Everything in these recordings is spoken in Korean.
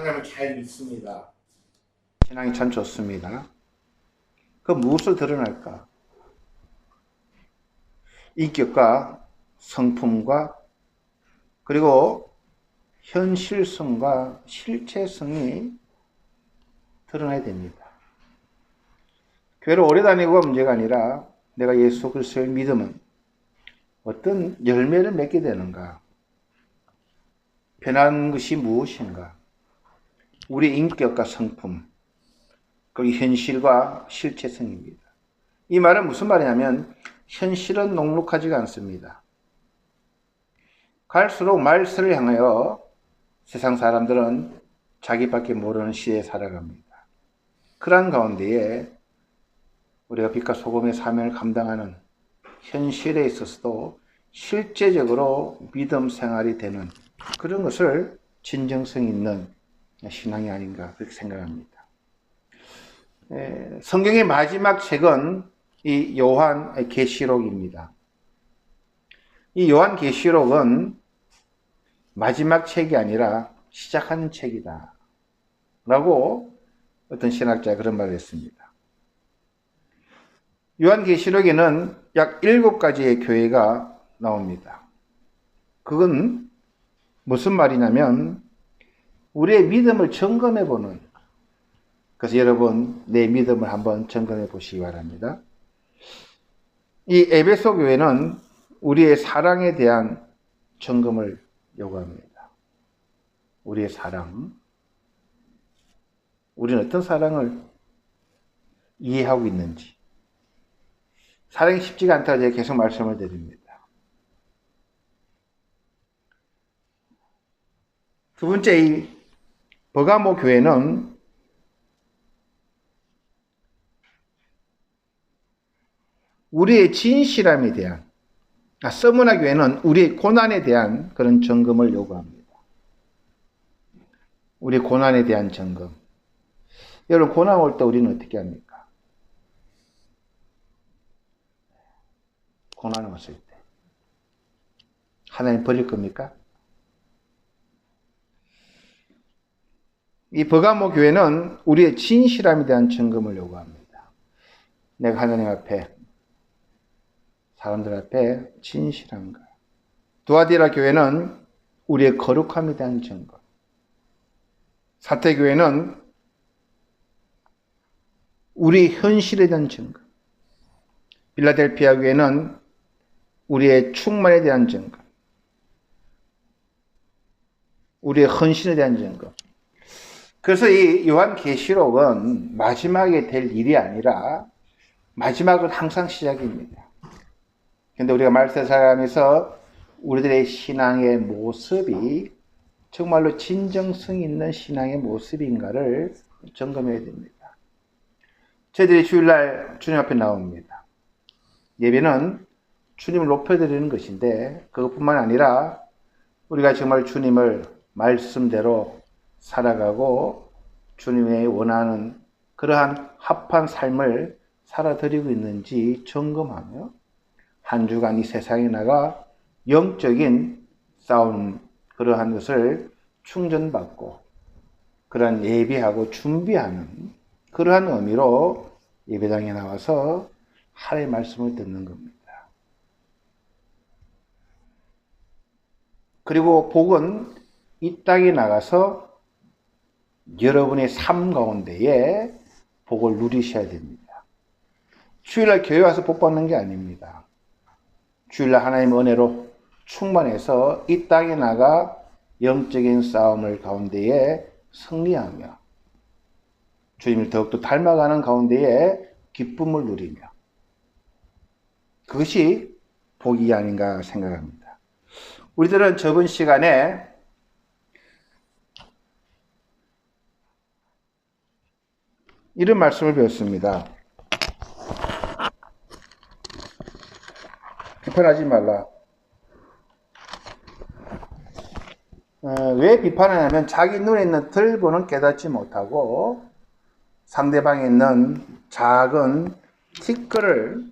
하나님을 잘 믿습니다. 신앙이 참 좋습니다. 그 무엇을 드러날까? 인격과 성품과 그리고 현실성과 실체성이 드러나야 됩니다. 교회를 오래 다니고가 문제가 아니라 내가 예수 그리스도를 믿으면 어떤 열매를 맺게 되는가? 변한 것이 무엇인가? 우리 인격과 성품, 그리고 현실과 실체성입니다. 이 말은 무슨 말이냐면 현실은 녹록하지가 않습니다. 갈수록 말세를 향하여 세상 사람들은 자기밖에 모르는 시대에 살아갑니다. 그러한 가운데에 우리가 빛과 소금의 사명을 감당하는 현실에 있어서도 실제적으로 믿음 생활이 되는 그런 것을 진정성 있는 신앙이 아닌가 그렇게 생각합니다. 성경의 마지막 책은 이 요한계시록입니다. 이 요한계시록은 마지막 책이 아니라 시작하는 책이다 라고 어떤 신학자가 그런 말을 했습니다. 요한계시록에는 약 7가지의 교회가 나옵니다. 그건 무슨 말이냐면 우리의 믿음을 점검해 보는, 그래서 여러분 내 믿음을 한번 점검해 보시기 바랍니다. 이 에베소 교회는 우리의 사랑에 대한 점검을 요구합니다. 우리의 사랑, 우리는 어떤 사랑을 이해하고 있는지. 사랑이 쉽지가 않다고 제가 계속 말씀을 드립니다. 두 번째, 이 버가모 교회는 우리의 진실함에 대한, 서머나 교회는 우리의 고난에 대한 그런 점검을 요구합니다. 우리의 고난에 대한 점검. 여러분, 고난 올 때 우리는 어떻게 합니까? 고난 왔을 때 하나님 버릴 겁니까? 이 버가모 교회는 우리의 진실함에 대한 점검을 요구합니다. 내가 하나님 앞에, 사람들 앞에 진실한가? 두아디라 교회는 우리의 거룩함에 대한 점검. 사태교회는 우리 현실에 대한 점검. 빌라델피아 교회는 우리의 충만에 대한 점검. 우리의 헌신에 대한 점검. 그래서 이 요한계시록은 마지막에 될 일이 아니라 마지막은 항상 시작입니다. 그런데 우리가 말세 살아가면서 우리들의 신앙의 모습이 정말로 진정성 있는 신앙의 모습인가를 점검해야 됩니다. 저희들이 주일날 주님 앞에 나옵니다. 예배는 주님을 높여드리는 것인데 그것뿐만 아니라 우리가 정말 주님을 말씀대로 살아가고 주님의 원하는 그러한 합한 삶을 살아드리고 있는지 점검하며 한 주간 이 세상에 나가 영적인 싸움 그러한 것을 충전받고 그러한 예배하고 준비하는 그러한 의미로 예배당에 나와서 하나님의 말씀을 듣는 겁니다. 그리고 복은 이 땅에 나가서 여러분의 삶 가운데에 복을 누리셔야 됩니다. 주일날 교회 와서 복 받는 게 아닙니다. 주일날 하나님의 은혜로 충만해서 이 땅에 나가 영적인 싸움을 가운데에 승리하며 주님을 더욱더 닮아가는 가운데에 기쁨을 누리며 그것이 복이 아닌가 생각합니다. 우리들은 저번 시간에 이런 말씀을 배웠습니다. 비판하지 말라. 왜 비판하냐면 자기 눈에 있는 들보는 깨닫지 못하고 상대방에 있는 작은 티끌을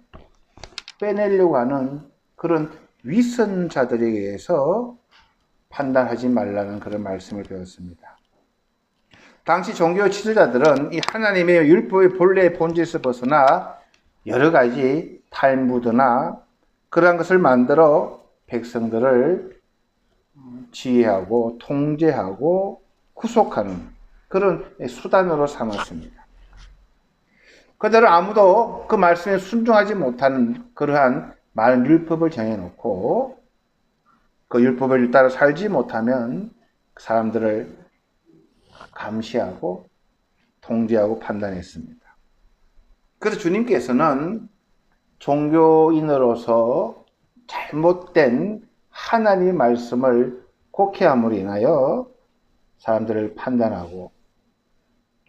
빼내려고 하는 그런 위선자들에 의해서 판단하지 말라는 그런 말씀을 배웠습니다. 당시 종교 지도자들은 이 하나님의 율법의 본래의 본질에서 벗어나 여러 가지 탈무드나 그러한 것을 만들어 백성들을 지휘하고 통제하고 구속하는 그런 수단으로 삼았습니다. 그대로 아무도 그 말씀에 순종하지 못하는 그러한 많은 율법을 정해놓고 그 율법을 따라 살지 못하면 사람들을 감시하고 통제하고 판단했습니다. 그래서 주님께서는 종교인으로서 잘못된 하나님의 말씀을 곡해함으로 인하여 사람들을 판단하고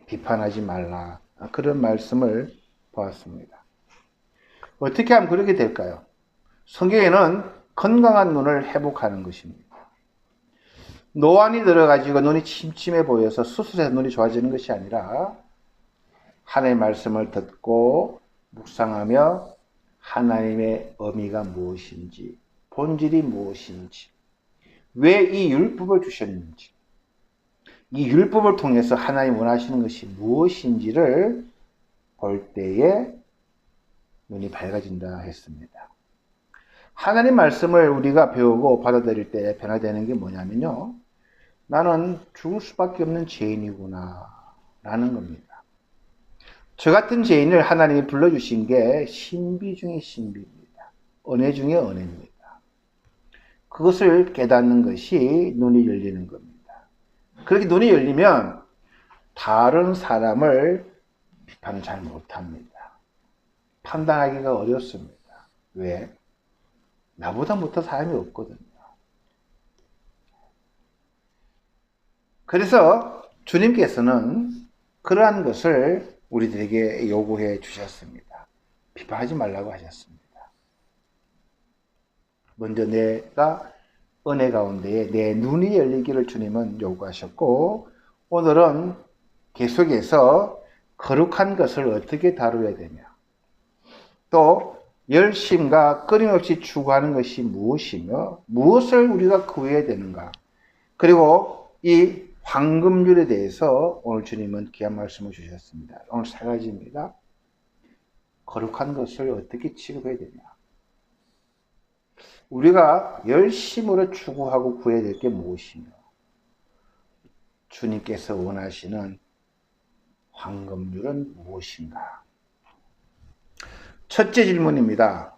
비판하지 말라, 그런 말씀을 보았습니다. 어떻게 하면 그렇게 될까요? 성경에는 건강한 눈을 회복하는 것입니다. 노안이 들어가지고 눈이 침침해 보여서 수술해서 눈이 좋아지는 것이 아니라 하나님의 말씀을 듣고 묵상하며 하나님의 의미가 무엇인지, 본질이 무엇인지, 왜 이 율법을 주셨는지, 이 율법을 통해서 하나님 원하시는 것이 무엇인지를 볼 때에 눈이 밝아진다 했습니다. 하나님 말씀을 우리가 배우고 받아들일 때 변화되는 게 뭐냐면요, 나는 죽을 수밖에 없는 죄인이구나 라는 겁니다. 저 같은 죄인을 하나님이 불러주신 게 신비 중의 신비입니다. 은혜 중의 은혜입니다. 그것을 깨닫는 것이 눈이 열리는 겁니다. 그렇게 눈이 열리면 다른 사람을 비판 잘 못합니다. 판단하기가 어렵습니다. 왜? 나보다 못한 사람이 없거든요. 그래서 주님께서는 그러한 것을 우리들에게 요구해 주셨습니다. 비판하지 말라고 하셨습니다. 먼저 내가 은혜 가운데에 내 눈이 열리기를 주님은 요구하셨고, 오늘은 계속해서 거룩한 것을 어떻게 다루어야 되냐, 또 열심과 끊임없이 추구하는 것이 무엇이며 무엇을 우리가 구해야 되는가, 그리고 이 황금률에 대해서 오늘 주님은 귀한 말씀을 주셨습니다. 오늘 세 가지입니다. 거룩한 것을 어떻게 취급해야 되냐, 우리가 열심으로 추구하고 구해야 될 게 무엇이며 주님께서 원하시는 황금률은 무엇인가. 첫째 질문입니다.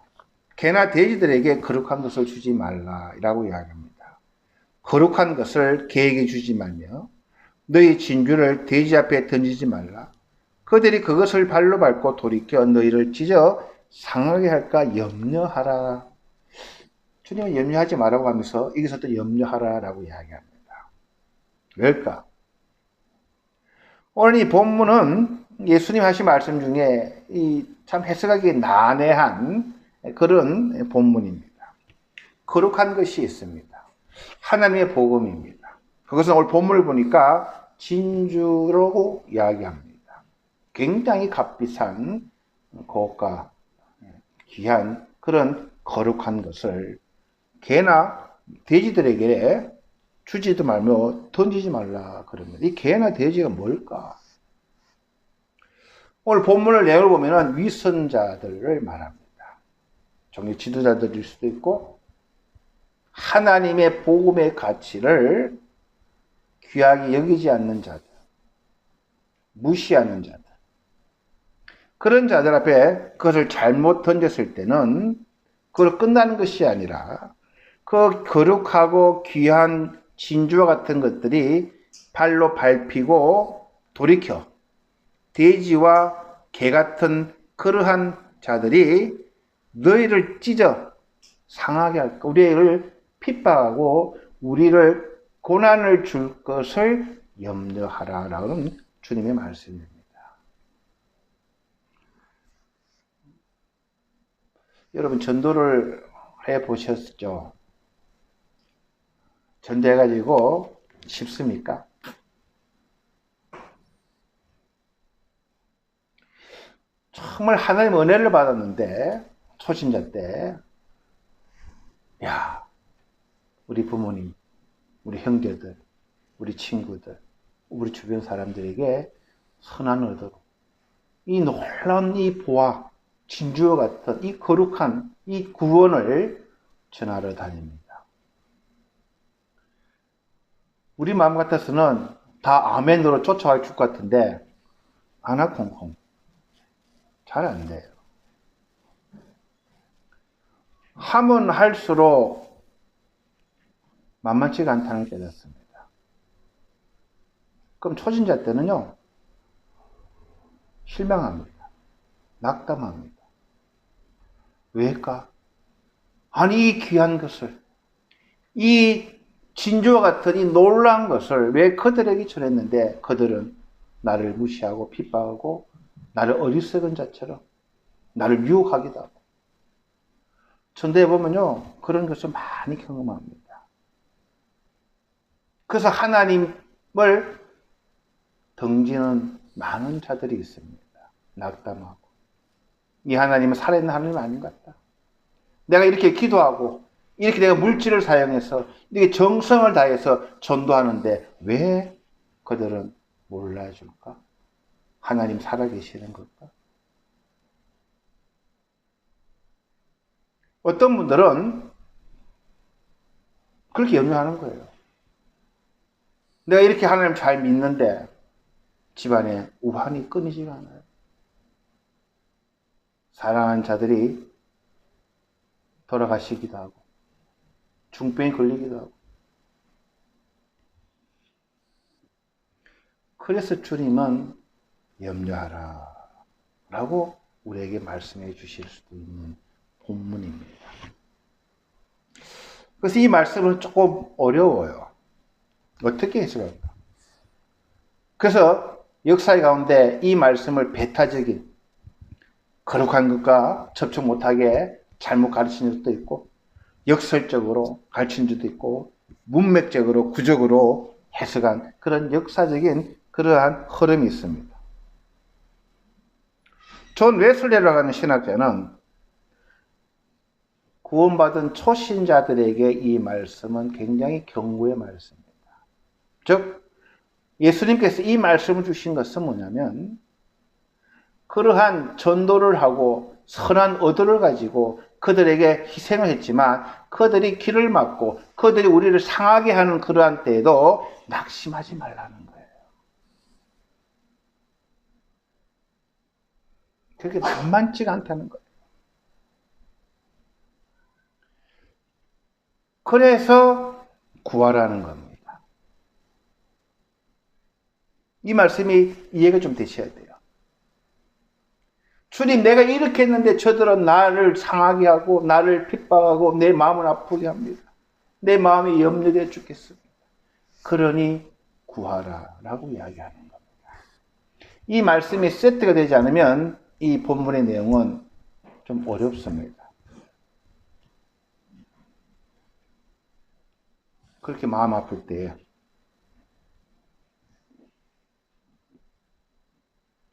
개나 돼지들에게 거룩한 것을 주지 말라라고 이야기합니다. 거룩한 것을 개에게 주지 말며 너희 진주를 돼지 앞에 던지지 말라. 그들이 그것을 발로 밟고 돌이켜 너희를 찢어 상하게 할까 염려하라. 주님은 염려하지 말라고 하면서 여기서 또 염려하라라고 이야기합니다. 왜일까? 오늘 이 본문은 예수님 하신 말씀 중에 참 해석하기 난해한 그런 본문입니다. 거룩한 것이 있습니다. 하나님의 복음입니다. 그것은 오늘 본문을 보니까 진주라고 이야기합니다. 굉장히 값비싼 고가 귀한 그런 거룩한 것을 개나 돼지들에게 주지도 말며 던지지 말라 그럽니다. 이 개나 돼지가 뭘까? 오늘 본문을 내용을 보면 위선자들을 말합니다. 종교 지도자들일 수도 있고 하나님의 복음의 가치를 귀하게 여기지 않는 자들, 무시하는 자들, 그런 자들 앞에 그것을 잘못 던졌을 때는 그걸 끝나는 것이 아니라 그 거룩하고 귀한 진주와 같은 것들이 발로 밟히고 돌이켜 돼지와 개 같은 그러한 자들이 너희를 찢어 상하게 할까, 우리를 핍박하고 우리를 고난을 줄 것을 염려하라라는 주님의 말씀입니다. 여러분 전도를 해 보셨죠? 전도해가지고 쉽습니까? 정말 하나님 은혜를 받았는데 초신자 때, 야, 우리 부모님, 우리 형제들, 우리 친구들, 우리 주변 사람들에게 선한 의도로 이 놀라운 이 보화, 진주와 같은 이 거룩한 이 구원을 전하러 다닙니다. 우리 마음 같아서는 다 아멘으로 쫓아갈 것 같은데 아나콩콩 잘 안 돼요. 하면 할수록 만만치가 않다는 게 깨닫습니다. 그럼 초진자 때는요, 실망합니다. 낙담합니다. 왜일까? 아니, 이 귀한 것을, 이 진주와 같은 이 놀라운 것을 왜 그들에게 전했는데 그들은 나를 무시하고 핍박하고 나를 어리석은 자처럼 나를 유혹하기도 하고. 전대에 보면요, 그런 것을 많이 경험합니다. 그래서 하나님을 등지는 많은 자들이 있습니다. 낙담하고. 이 하나님은 살아있는 하나님 아닌 것 같다. 내가 이렇게 기도하고, 이렇게 내가 물질을 사용해서, 이렇게 정성을 다해서 전도하는데, 왜 그들은 몰라줄까? 하나님 살아계시는 걸까? 어떤 분들은 그렇게 염려하는 거예요. 내가 이렇게 하나님 잘 믿는데, 집안에 우환이 끊이지가 않아요. 사랑하는 자들이 돌아가시기도 하고 중병에 걸리기도 하고. 그래서 주님은 염려하라 라고 우리에게 말씀해 주실 수도 있는 본문입니다. 그래서 이 말씀은 조금 어려워요. 어떻게 해석할까? 그래서 역사의 가운데 이 말씀을 배타적인 거룩한 것과 접촉 못하게 잘못 가르친 적도 있고, 역설적으로 가르친 적도 있고, 문맥적으로 구적으로 해석한 그런 역사적인 그러한 흐름이 있습니다. 존 웨슬레라고 하는 신학자는 구원받은 초신자들에게 이 말씀은 굉장히 경고의 말씀입니다. 즉, 예수님께서 이 말씀을 주신 것은 뭐냐면, 그러한 전도를 하고 선한 의도를 가지고 그들에게 희생을 했지만 그들이 길을 막고 그들이 우리를 상하게 하는 그러한 때에도 낙심하지 말라는 거예요. 그렇게 만만치가 않다는 거예요. 그래서 구하라는 겁니다. 이 말씀이 이해가 좀 되셔야 돼요. 주님, 내가 이렇게 했는데 저들은 나를 상하게 하고 나를 핍박하고 내 마음을 아프게 합니다. 내 마음이 염려되어 죽겠습니다. 그러니 구하라 라고 이야기하는 겁니다. 이 말씀이 세트가 되지 않으면 이 본문의 내용은 좀 어렵습니다. 그렇게 마음 아플 때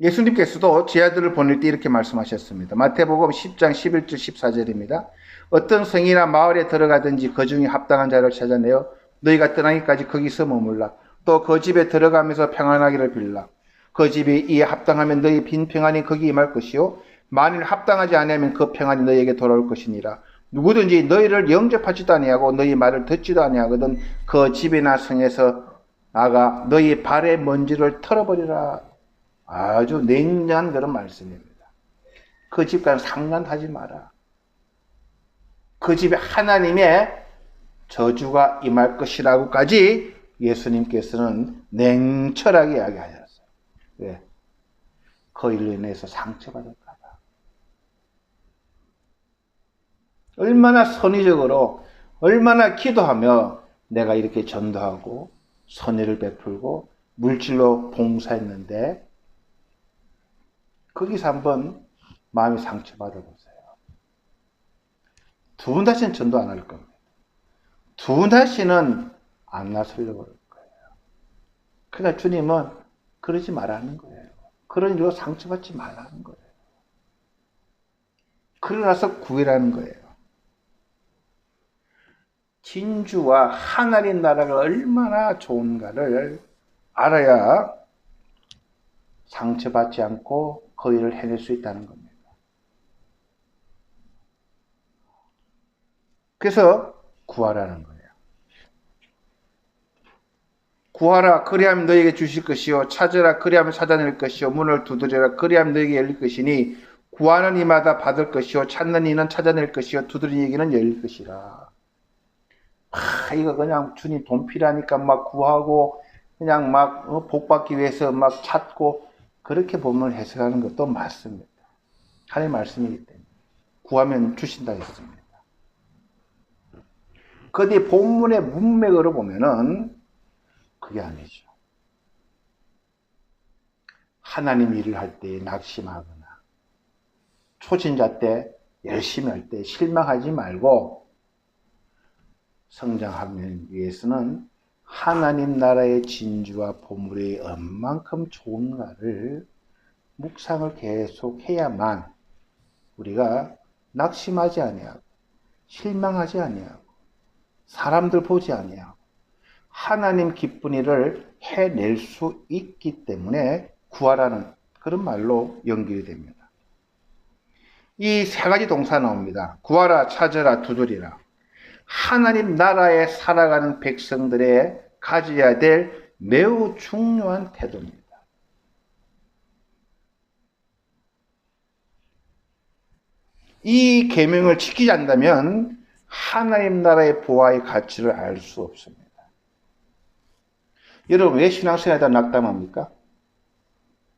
예수님께서도 제 아들을 보낼 때 이렇게 말씀하셨습니다. 마태복음 10장 11절 14절입니다. 어떤 성이나 마을에 들어가든지 그 중에 합당한 자를 찾아내어 너희가 떠나기까지 거기서 머물라. 또 그 집에 들어가면서 평안하기를 빌라. 그 집이 이에 합당하면 너희 빈 평안이 거기 임할 것이요 만일 합당하지 않으면 그 평안이 너희에게 돌아올 것이니라. 누구든지 너희를 영접하지도 아니하고 너희 말을 듣지도 아니하거든 그 집이나 성에서 나가 너희 발의 먼지를 털어버리라. 아주 냉정한 그런 말씀입니다. 그 집과는 상관하지 마라. 그 집에 하나님의 저주가 임할 것이라고까지 예수님께서는 냉철하게 이야기하셨어요. 왜? 그 일로 인해서 상처받을까 봐. 얼마나 선의적으로, 얼마나 기도하며 내가 이렇게 전도하고 선의를 베풀고 물질로 봉사했는데 거기서 한번 마음이 상처받아보세요. 두 번 다시는 전도 안 할 겁니다. 두 번 다시는 안 나서려고 할 거예요. 그러니까 주님은 그러지 말라는 거예요. 그런 일로 상처받지 말라는 거예요. 그러나서 구해라는 거예요. 진주와 하나님 나라가 얼마나 좋은가를 알아야 상처받지 않고 그 일을 해낼 수 있다는 겁니다. 그래서 구하라는 거예요. 구하라 그리하면 너에게 주실 것이요 찾으라 그리하면 찾아낼 것이요 문을 두드리라 그리하면 너에게 열릴 것이니 구하는 이마다 받을 것이요 찾는 이는 찾아낼 것이요 두드리는 이에게는 열릴 것이라. 이거 그냥 주님 돈 필요하니까 막 구하고 그냥 막 복받기 위해서 막 찾고 그렇게 본문을 해석하는 것도 맞습니다. 하나님의 말씀이기 때문에 구하면 주신다 했습니다. 그 뒤에 본문의 문맥으로 보면은 그게 아니죠. 하나님 일을 할 때 낙심하거나 초신자 때 열심히 할 때 실망하지 말고 성장하기 위해서는 하나님 나라의 진주와 보물이 얼만큼 좋은가를 묵상을 계속 해야만 우리가 낙심하지 아니하고 실망하지 아니하고 사람들 보지 아니하고 하나님 기쁜 일을 해낼 수 있기 때문에 구하라는 그런 말로 연결이 됩니다. 이 세 가지 동사 나옵니다. 구하라, 찾으라, 두드리라. 하나님 나라에 살아가는 백성들의 가져야 될 매우 중요한 태도입니다. 이 계명을 지키지 않는다면 하나님 나라의 보화의 가치를 알 수 없습니다. 여러분 왜 신앙생활에다 낙담합니까?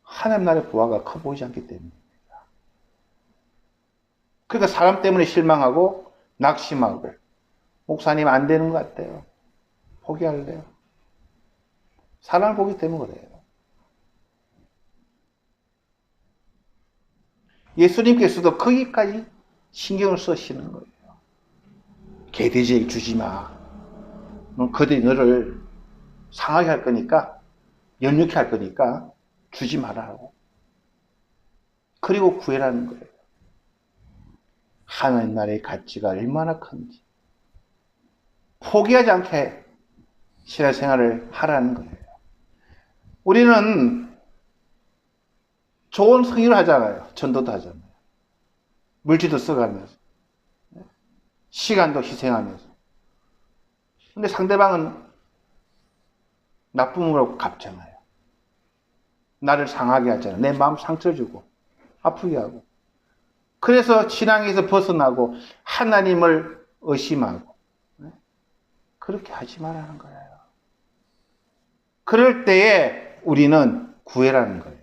하나님 나라의 보화가 커 보이지 않기 때문입니다. 그러니까 사람 때문에 실망하고 낙심하고 목사님 안 되는 것 같아요. 포기할래요. 사람을 보기 때문에 그래요. 예수님께서도 거기까지 신경을 쓰시는 거예요. 개돼지에게 주지 마. 그들이 너를 상하게 할 거니까, 연약해 할 거니까 주지 말라고. 그리고 구해라는 거예요. 하나님 나라의 가치가 얼마나 큰지 포기하지 않게 신앙생활을 하라는 거예요. 우리는 좋은 성의를 하잖아요. 전도도 하잖아요. 물질도 써가면서 시간도 희생하면서. 근데 상대방은 나쁨으로 갚잖아요. 나를 상하게 하잖아요. 내 마음 상처 주고 아프게 하고. 그래서 신앙에서 벗어나고 하나님을 의심하고 그렇게 하지 말라는 거예요. 그럴 때에 우리는 구해라는 거예요.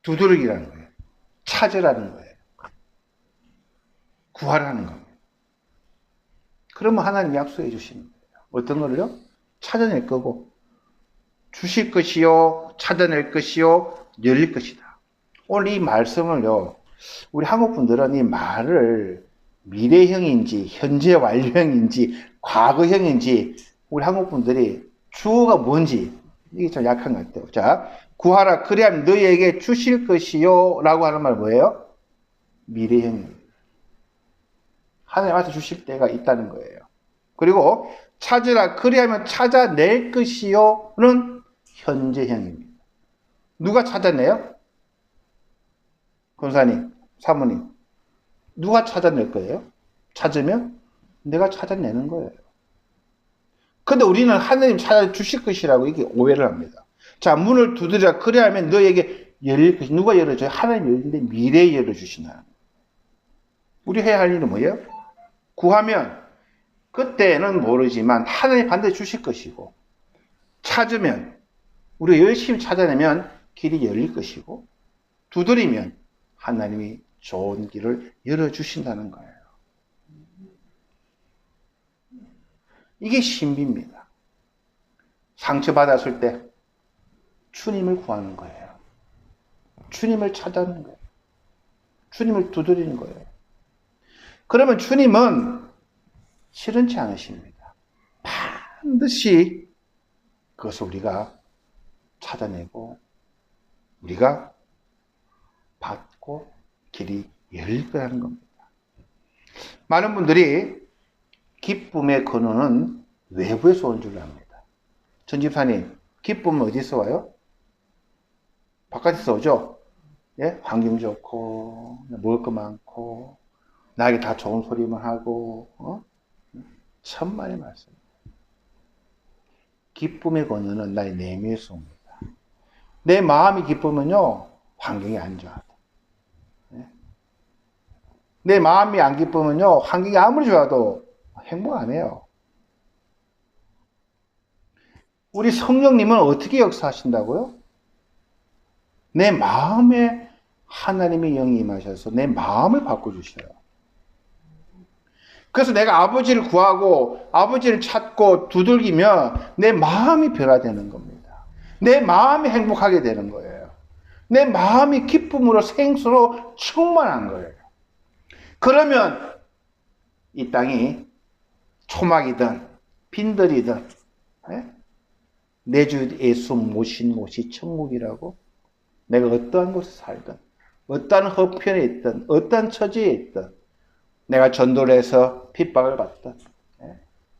두드리기라는 거예요. 찾으라는 거예요. 구하라는 겁니다. 그러면 하나님 약속해 주시는 거예요. 어떤 거를요? 찾아낼 거고 주실 것이요 찾아낼 것이요 열릴 것이다. 오늘 이 말씀을요 우리 한국 분들은 이 말을 미래형인지 현재 완료형인지 과거형인지 우리 한국 분들이 주어가 뭔지 이게 좀 약한 것 같아요. 자, 구하라 그리하면 너희에게 주실 것이요 라고 하는 말 뭐예요? 미래형입니다. 하나님한테 주실 때가 있다는 거예요. 그리고 찾으라 그리하면 찾아낼 것이요는 현재형입니다. 누가 찾아내요? 권사님, 사모님. 누가 찾아낼 거예요? 찾으면 내가 찾아내는 거예요. 근데 우리는 하나님 찾아주실 것이라고 이게 오해를 합니다. 자, 문을 두드리라 그리하면 너에게 열릴 것이 누가 열어줘요? 하나님 열리는데 미래에 열어주시나. 우리 해야 할 일은 뭐예요? 구하면 그때는 모르지만 하나님 반드시 주실 것이고 찾으면 우리가 열심히 찾아내면 길이 열릴 것이고 두드리면 하나님이 좋은 길을 열어주신다는 거예요. 이게 신비입니다. 상처받았을 때 주님을 구하는 거예요. 주님을 찾아내는 거예요. 주님을 두드리는 거예요. 그러면 주님은 싫은치 않으십니다. 반드시 그것을 우리가 찾아내고 우리가 받고 길이 열릴 거라는 겁니다. 많은 분들이 기쁨의 근원은 외부에서 온 줄 압니다. 전 집사님, 기쁨은 어디서 와요? 바깥에서 오죠? 예? 환경 좋고, 먹을 거 많고, 나에게 다 좋은 소리만 하고, 천만의 말씀. 기쁨의 권위는 나의 내면에서 옵니다. 내 마음이 기쁘면요, 환경이 안 좋아요. 내 마음이 안 기쁘면요, 환경이 아무리 좋아도 행복 안 해요. 우리 성령님은 어떻게 역사하신다고요? 내 마음에 하나님의 영이 임하셔서 내 마음을 바꿔주셔요. 그래서 내가 아버지를 구하고 아버지를 찾고 두들기면 내 마음이 변화되는 겁니다. 내 마음이 행복하게 되는 거예요. 내 마음이 기쁨으로 생수로 충만한 거예요. 그러면 이 땅이 초막이든 빈들이든 내 주 예수 모신 곳이 천국이라고, 내가 어떠한 곳에 살든 어떠한 허편에 있든 어떠한 처지에 있든, 내가 전도를 해서 핍박을 받든,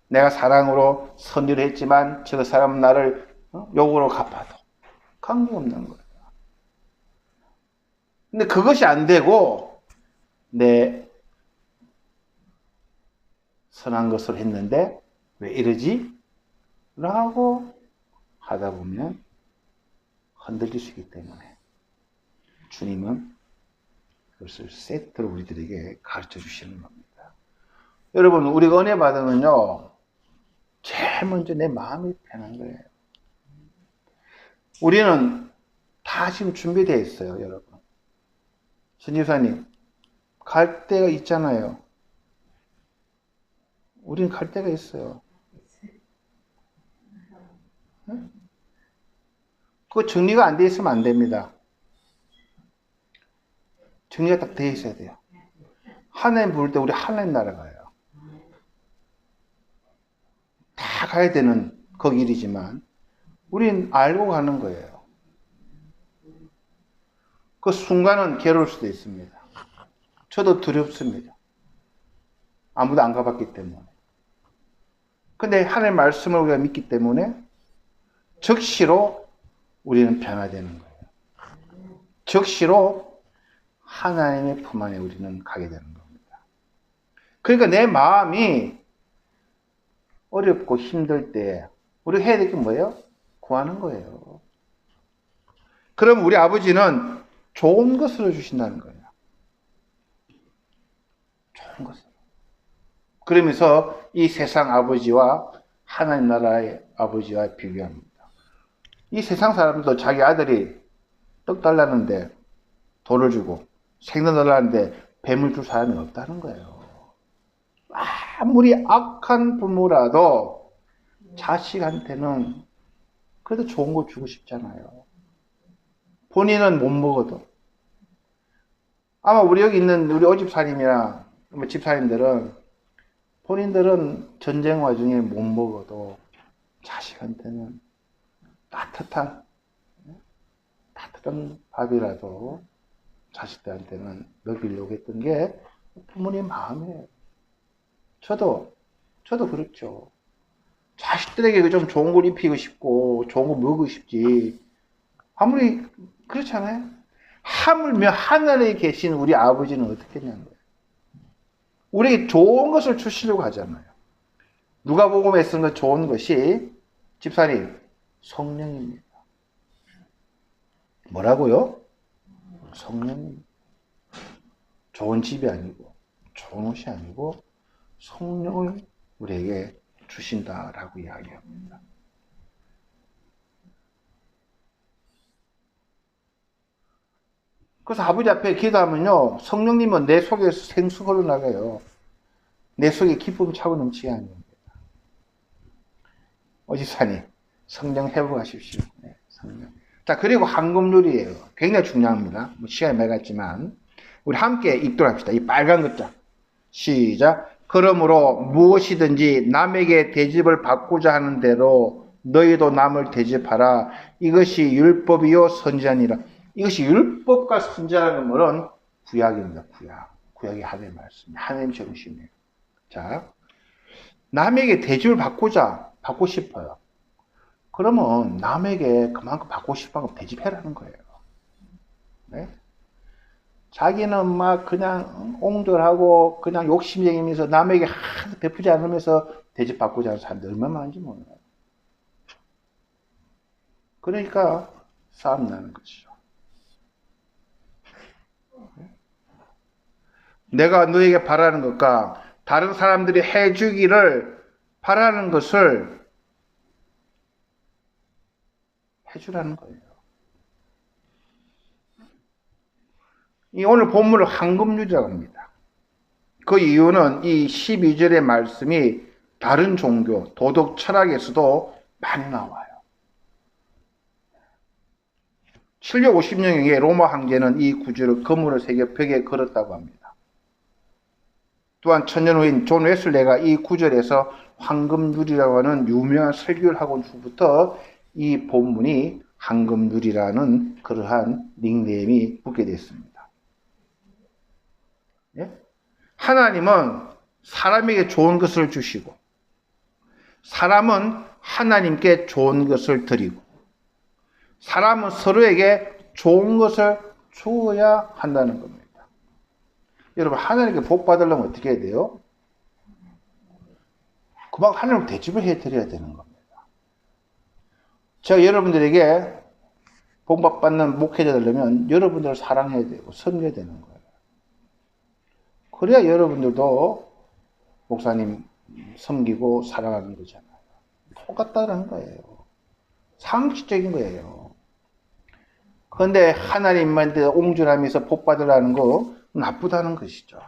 내가 사랑으로 선의를 했지만 저 사람 나를 욕으로 갚아도 관계없는 거예요. 근데 그것이 안 되고 내 선한 것을 했는데 왜 이러지? 라고 하다 보면 흔들릴 수 있기 때문에 주님은 그것을 세트로 우리들에게 가르쳐 주시는 겁니다. 여러분, 우리가 은혜 받으면요, 제일 먼저 내 마음이 편한 거예요. 우리는 다 지금 준비되어 있어요, 여러분. 신지사님, 갈 데가 있잖아요. 우린 갈 데가 있어요. 그거 정리가 안 돼 있으면 안 됩니다. 정리가 딱 돼 있어야 돼요. 하나님 부를 때 우리 하나님 나라 가요. 다 가야 되는 거기 일이지만 우린 알고 가는 거예요. 그 순간은 괴로울 수도 있습니다. 저도 두렵습니다. 아무도 안 가봤기 때문에. 근데 하나님의 말씀을 우리가 믿기 때문에 즉시로 우리는 변화되는 거예요. 즉시로 하나님의 품 안에 우리는 가게 되는 겁니다. 그러니까 내 마음이 어렵고 힘들 때 우리가 해야 될 게 뭐예요? 구하는 거예요. 그럼 우리 아버지는 좋은 것으로 주신다는 거예요. 좋은 것으로. 그러면서 이 세상 아버지와 하나님 나라의 아버지와 비교합니다. 이 세상 사람도 자기 아들이 떡 달라는데 돈을 주고 생선 달라는데 뱀을 줄 사람이 없다는 거예요. 아무리 악한 부모라도 자식한테는 그래도 좋은 거 주고 싶잖아요. 본인은 못 먹어도. 아마 우리 여기 있는 우리 오집사님이나 집사님들은 본인들은 전쟁 와중에 못 먹어도 자식한테는 따뜻한 밥이라도 자식들한테는 먹이려고 했던 게 부모님 마음이에요. 저도 그렇죠. 자식들에게 좀 좋은 걸 입히고 싶고 좋은 거 먹이고 싶지. 아무리 그렇잖아요. 하물며 하늘에 계신 우리 아버지는 어떻게 했냐는 거예요. 우리에게 좋은 것을 주시려고 하잖아요. 누가복음에 쓰는 좋은 것이, 집사님, 성령입니다. 뭐라고요? 성령입니다. 좋은 집이 아니고 좋은 옷이 아니고 성령을 우리에게 주신다라고 이야기합니다. 그래서 아버지 앞에 기도하면요, 성령님은 내 속에서 생수가 흘러나가요. 내 속에 기쁨이 차고 넘치게 하는 겁니다. 어지사님, 성령 회복하십시오. 네, 성령. 자, 그리고 황금률이에요. 굉장히 중요합니다. 시간이 많이 갔지만 우리 함께 읽도록 합시다. 이 빨간 글자. 시작. 그러므로 무엇이든지 남에게 대접을 받고자 하는 대로 너희도 남을 대접하라. 이것이 율법이요 선지자니라. 이것이 율법과 선지자라는 말은 구약입니다. 구약이 하나님의 말씀, 하나님 정신이에요. 자, 남에게 대접을 받고 싶어요. 그러면 남에게 그만큼 받고 싶은 대집해라는 거예요. 네? 자기는 막 그냥 옹졸하고 그냥 욕심쟁이면서 남에게 하나도 베푸지 않으면서 대접받고자 하는 사람들 얼마나 많은지 몰라요. 그러니까 싸움 나는 것이죠. 내가 너에게 바라는 것과 다른 사람들이 해주기를 바라는 것을 해주라는 거예요. 이 오늘 본문을 황금률이라고 합니다. 그 이유는 이 12절의 말씀이 다른 종교, 도덕 철학에서도 많이 나와요. 750년경에 로마 황제는 이 구절을 금으로 새겨 벽에 걸었다고 합니다. 또한 천년 후인 존 웨슬레가 이 구절에서 황금률이라고 하는 유명한 설교를 하고 후부터 이 본문이 황금률이라는 그러한 닉네임이 붙게 됐습니다. 예? 하나님은 사람에게 좋은 것을 주시고 사람은 하나님께 좋은 것을 드리고 사람은 서로에게 좋은 것을 주어야 한다는 겁니다. 여러분, 하나님께 복 받으려면 어떻게 해야 돼요? 그만 하나님을 대접을 해드려야 되는 겁니다. 제가 여러분들에게 복 받는 목회자 되려면 여러분들을 사랑해야 되고 섬겨야 되는 거예요. 그래야 여러분들도 목사님 섬기고 사랑하는 거잖아요. 똑같다는 거예요. 상식적인 거예요. 그런데 하나님한테 옹졸하면서 복 받으라는 거 나쁘다는 것이죠.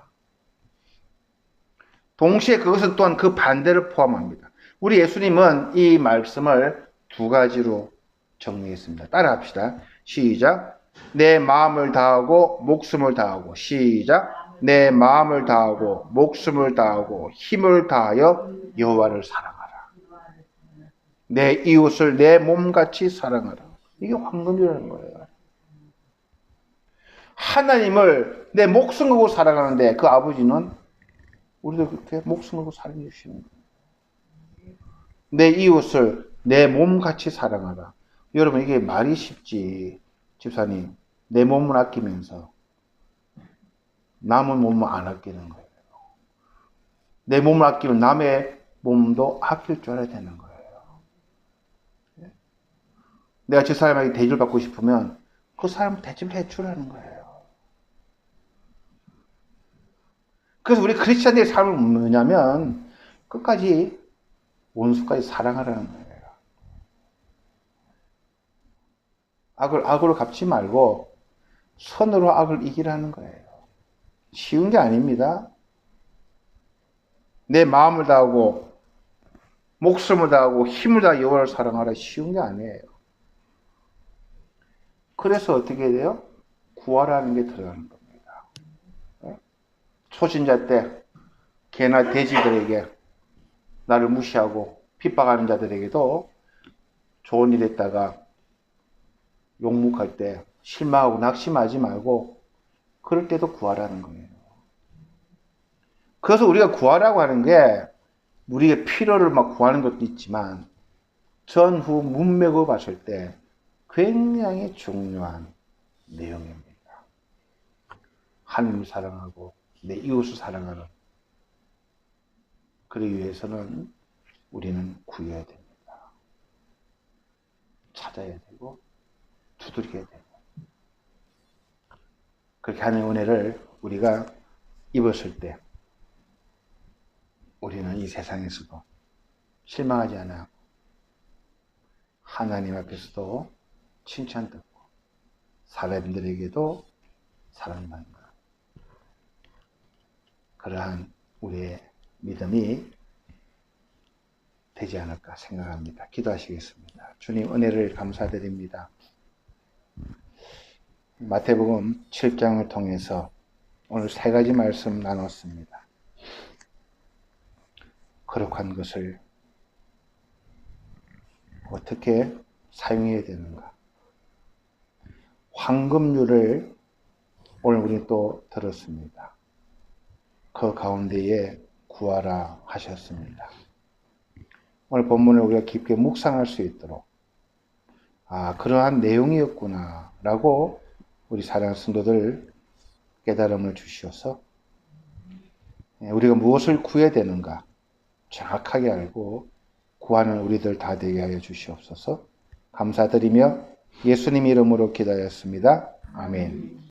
동시에 그것은 또한 그 반대를 포함합니다. 우리 예수님은 이 말씀을 두 가지로 정리했습니다. 따라합시다. 시작. 내 마음을 다하고 목숨을 다하고. 시작. 내 마음을 다하고 목숨을 다하고 힘을 다하여 여호와를 사랑하라. 내 이웃을 내 몸같이 사랑하라. 이게 황금률이라는 거예요. 하나님을 내 목숨 걸고 사랑하는데 그 아버지는 우리도 그렇게 목숨 걸고 사랑해 주시는 거예요. 내 이웃을 내 몸같이 사랑하라. 여러분, 이게 말이 쉽지. 집사님, 내 몸을 아끼면서 남의 몸을 안 아끼는 거예요. 내 몸을 아끼면 남의 몸도 아낄 줄 알아야 되는 거예요. 내가 저 사람에게 대접을 받고 싶으면 그 사람을 대접을 해주라는 거예요. 그래서 우리 크리스찬들의 삶은 뭐냐면 끝까지 원수까지 사랑하라는 거예요. 악을 갚지 말고 선으로 악을 이기라는 거예요. 쉬운 게 아닙니다. 내 마음을 다하고 목숨을 다하고 힘을 다하여 여호와를 사랑하라. 쉬운 게 아니에요. 그래서 어떻게 해야 돼요? 구하라는 게 들어가는 겁니다. 초신자 때 개나 돼지들에게 나를 무시하고 핍박하는 자들에게도 좋은 일 했다가 욕먹할 때 실망하고 낙심하지 말고 그럴 때도 구하라는 거예요. 그래서 우리가 구하라고 하는 게 우리의 필요를 막 구하는 것도 있지만 전후 문맥을 봤을 때 굉장히 중요한 내용입니다. 하나님을 사랑하고 내 이웃을 사랑하는, 그러기 위해서는 우리는 구해야 됩니다. 찾아야 되고 두드려야 되고, 그렇게 하는 은혜를 우리가 입었을 때 우리는 이 세상에서도 실망하지 않아 하나님 앞에서도 칭찬듣고 사람들에게도 사랑받는 것, 그러한 우리의 믿음이 되지 않을까 생각합니다. 기도하시겠습니다. 주님, 은혜를 감사드립니다. 마태복음 7장을 통해서 오늘 세 가지 말씀 나눴습니다. 거룩한 것을 어떻게 사용해야 되는가, 황금률을 오늘 우리 또 들었습니다. 그 가운데에 구하라 하셨습니다. 오늘 본문을 우리가 깊게 묵상할 수 있도록 그러한 내용이었구나 라고 우리 사랑하는 성도들 깨달음을 주시어서 우리가 무엇을 구해야 되는가 정확하게 알고 구하는 우리들 다 되게 하여 주시옵소서. 감사드리며 예수님 이름으로 기도하였습니다. 아멘.